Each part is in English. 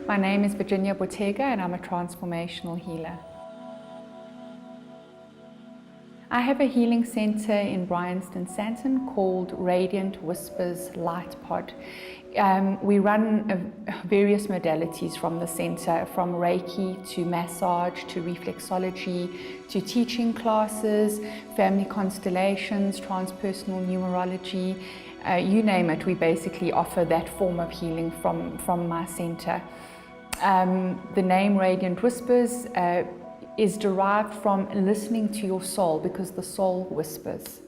My name is Bottega and I'm a transformational healer. I have a healing center in Bryanston Santon called Radiant Whispers Light Pod. We run various modalities from the center, from Reiki to massage to reflexology to teaching classes, family constellations, transpersonal numerology, you name it. We basically offer that form of healing from my center. The name Radiant Whispers is derived from listening to your soul, because the soul whispers.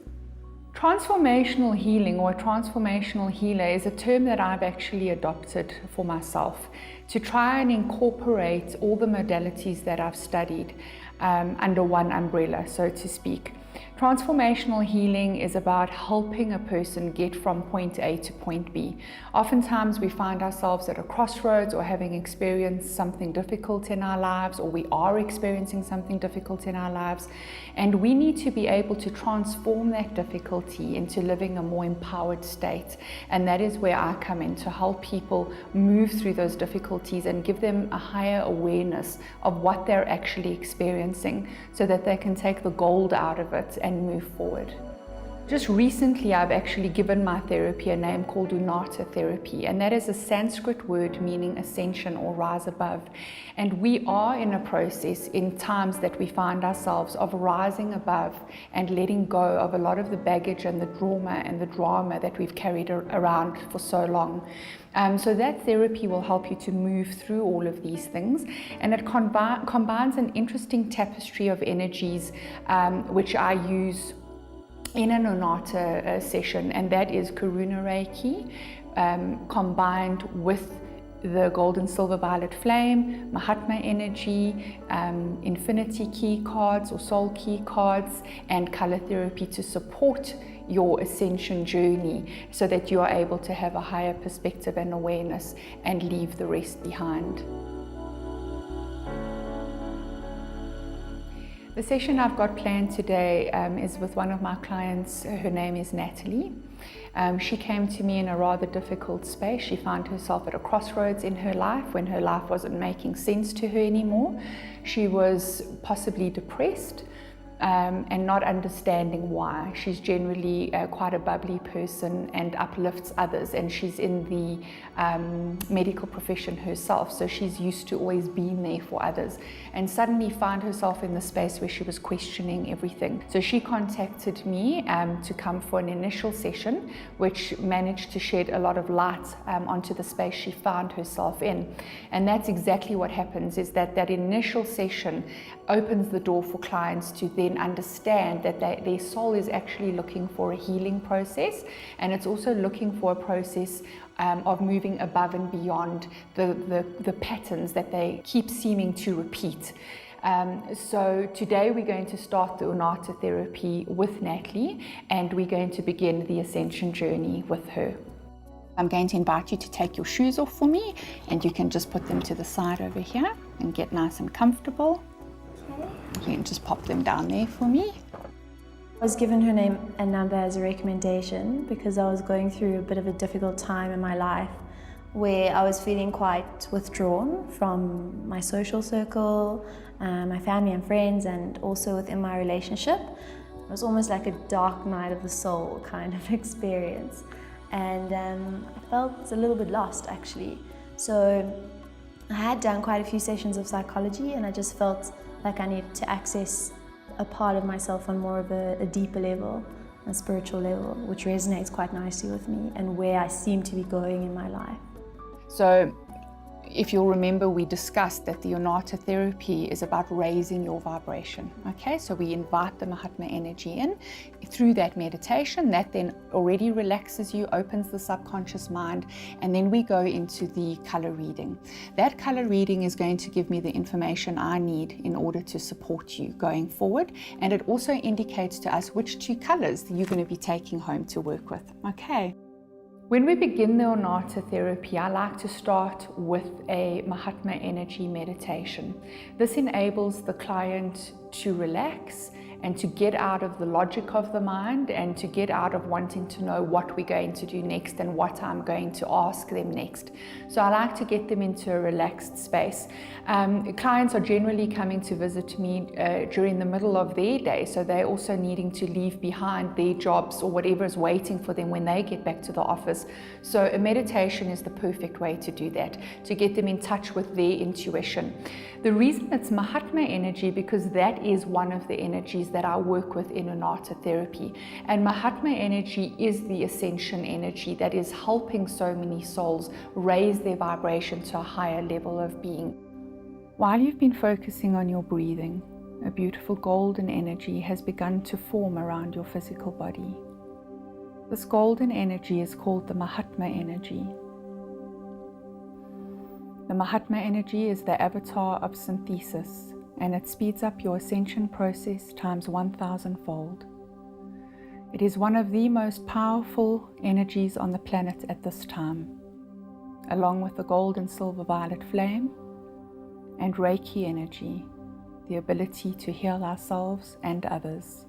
Transformational healing, or a transformational healer, is a term that I've actually adopted for myself to try and incorporate all the modalities that I've studied under one umbrella, so to speak. Transformational healing is about helping a person get from point A to point B. Oftentimes we find ourselves at a crossroads, or having experienced something difficult in our lives, or we are experiencing something difficult in our lives, and we need to be able to transform that difficulty into living a more empowered state. And that is where I come in, to help people move through those difficulties and give them a higher awareness of what they're actually experiencing, so that they can take the gold out of it and move forward. Just recently, I've actually given my therapy a name called Unata therapy, and that is a Sanskrit word meaning ascension or rise above. And we are in a process in times that we find ourselves of rising above and letting go of a lot of the baggage and the trauma and the drama that we've carried around for so long. So that therapy will help you to move through all of these things, and it combines an interesting tapestry of energies which I use in an Unata session, and that is Karuna Reiki combined with the gold and silver violet flame, Mahatma energy, infinity key cards or soul key cards, and color therapy to support your ascension journey, so that you are able to have a higher perspective and awareness and leave the rest behind. The session I've got planned today is with one of my clients. Her name is Natalie. She came to me in a rather difficult space. She found herself at a crossroads in her life when her life wasn't making sense to her anymore. She was possibly depressed and not understanding why. She's generally quite a bubbly person and uplifts others, and she's in the medical profession herself, so she's used to always being there for others, and suddenly found herself in the space where she was questioning everything. So she contacted me to come for an initial session, which managed to shed a lot of light onto the space she found herself in. And that's exactly what happens, is that initial session opens the door for clients to then understand that their soul is actually looking for a healing process, and it's also looking for a process of moving above and beyond the patterns that they keep seeming to repeat. So today we're going to start the Unata therapy with Natalie, and we're going to begin the ascension journey with her. I'm going to invite you to take your shoes off for me, and you can just put them to the side over here and get nice and comfortable. You can just pop them down there for me. I was given her name and number as a recommendation because I was going through a bit of a difficult time in my life where I was feeling quite withdrawn from my social circle, my family and friends, and also within my relationship. It was almost like a dark night of the soul kind of experience, and I felt a little bit lost actually. So I had done quite a few sessions of psychology, and I just felt like I needed to access a part of myself on more of a deeper level, a spiritual level, which resonates quite nicely with me and where I seem to be going in my life. So if you'll remember, we discussed that the Unata therapy is about raising your vibration. Okay, so we invite the Mahatma energy in through that meditation. That then already relaxes you, opens the subconscious mind, and then we go into the color reading. That color reading is going to give me the information I need in order to support you going forward, and it also indicates to us which two colors you're going to be taking home to work with. Okay. When we begin the Unata therapy, I like to start with a Mahatma energy meditation. This enables the client to relax and to get out of the logic of the mind and to get out of wanting to know what we're going to do next and what I'm going to ask them next. So I like to get them into a relaxed space. Clients are generally coming to visit me during the middle of their day, so they're also needing to leave behind their jobs or whatever is waiting for them when they get back to the office. So a meditation is the perfect way to do that, to get them in touch with their intuition. The reason it's Mahatma energy, because that is one of the energies that I work with in Anata therapy. And Mahatma energy is the ascension energy that is helping so many souls raise their vibration to a higher level of being. While you've been focusing on your breathing, a beautiful golden energy has begun to form around your physical body. This golden energy is called the Mahatma energy. The Mahatma energy is the avatar of synthesis, and it speeds up your ascension process times 1,000-fold. It is one of the most powerful energies on the planet at this time, along with the gold and silver violet flame and Reiki energy, the ability to heal ourselves and others.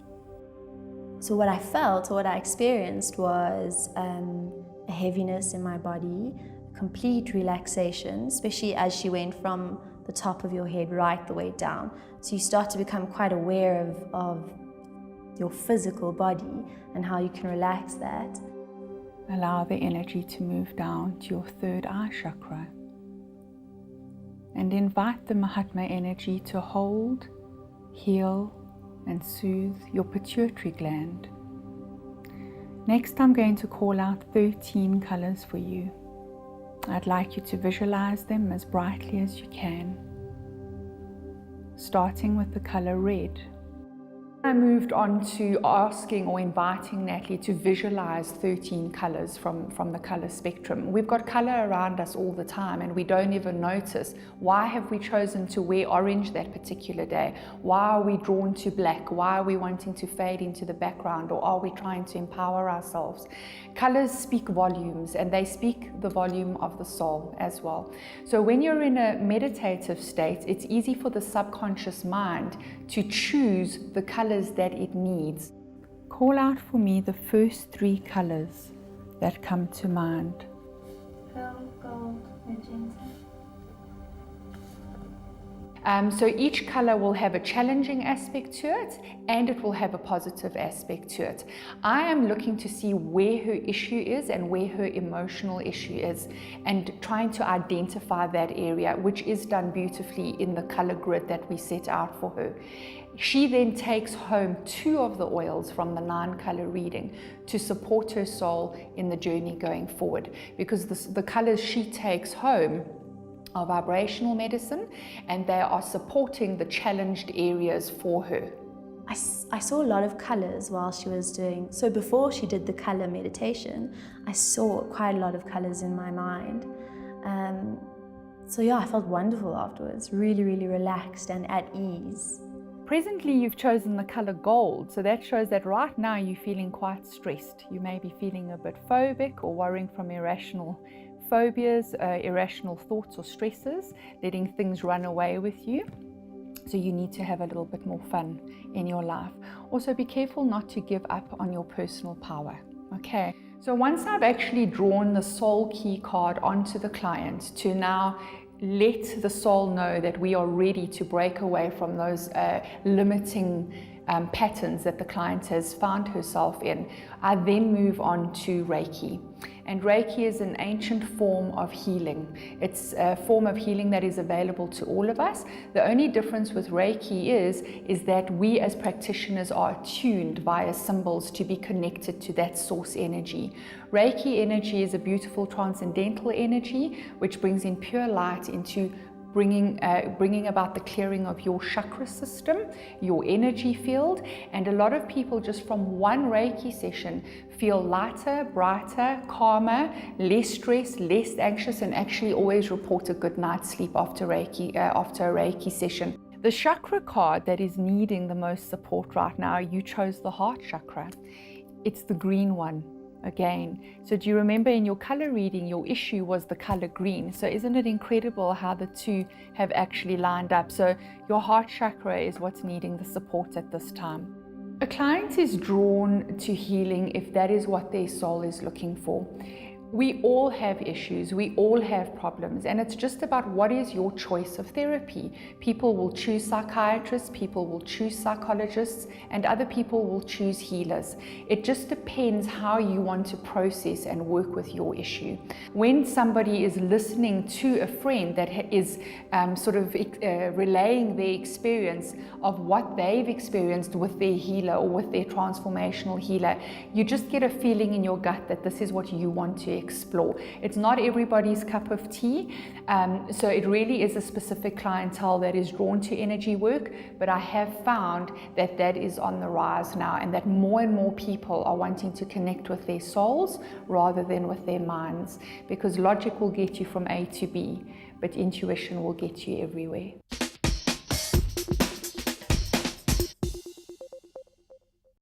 So what I felt, or what I experienced, was a heaviness in my body, complete relaxation, especially as she went from the top of your head right the way down. So you start to become quite aware of your physical body and how you can relax that. Allow the energy to move down to your third eye chakra and invite the Mahatma energy to hold, heal and soothe your pituitary gland. Next, I'm going to call out 13 colors for you. I'd like you to visualize them as brightly as you can, starting with the color red. I moved on to asking or inviting Natalie to visualize 13 colors from the color spectrum. We've got color around us all the time and we don't even notice. Why have we chosen to wear orange that particular day? Why are we drawn to black? Why are we wanting to fade into the background, or are we trying to empower ourselves? Colors speak volumes, and they speak the volume of the soul as well. So when you're in a meditative state, it's easy for the subconscious mind to choose the colors that it needs. Call out for me the first 3 colors that come to mind. Pearl, gold, magenta. So each color will have a challenging aspect to it, and it will have a positive aspect to it. I am looking to see where her issue is and where her emotional issue is, and trying to identify that area, which is done beautifully in the color grid that we set out for her. She then takes home 2 of the oils from the 9 color reading to support her soul in the journey going forward, because the colors she takes home are vibrational medicine, and they are supporting the challenged areas for her. I saw a lot of colors while she was doing, so before she did the color meditation, I saw quite a lot of colors in my mind. So yeah, I felt wonderful afterwards, really, really relaxed and at ease. Presently, you've chosen the color gold, so that shows that right now you're feeling quite stressed. You may be feeling a bit phobic or worrying from irrational phobias, irrational thoughts or stresses, letting things run away with you. So you need to have a little bit more fun in your life. Also, be careful not to give up on your personal power. Okay, so once I've actually drawn the soul key card onto the client to now let the soul know that we are ready to break away from those limiting patterns that the client has found herself in, I then move on to Reiki. And Reiki is an ancient form of healing. It's a form of healing that is available to all of us. The only difference with Reiki is that we as practitioners are attuned via symbols to be connected to that source energy. Reiki energy is a beautiful transcendental energy which brings in pure light into bringing about the clearing of your chakra system, your energy field, and a lot of people just from one Reiki session feel lighter, brighter, calmer, less stressed, less anxious, and actually always report a good night's sleep after a Reiki session. The chakra card that is needing the most support right now, you chose the heart chakra. It's the green one. again. So do you remember in your color reading, your issue was the color green? So isn't it incredible how the two have actually lined up? So your heart chakra is what's needing the support at this time. A client is drawn to healing if that is what their soul is looking for. We all have issues, we all have problems, and it's just about what is your choice of therapy. People will choose psychiatrists, people will choose psychologists, and other people will choose healers. It just depends how you want to process and work with your issue. When somebody is listening to a friend that is relaying their experience of what they've experienced with their healer or with their transformational healer, you just get a feeling in your gut that this is what you want to explore. It's not everybody's cup of tea, so it really is a specific clientele that is drawn to energy work, but I have found that that is on the rise now, and that more and more people are wanting to connect with their souls rather than with their minds, because logic will get you from A to B, but intuition will get you everywhere.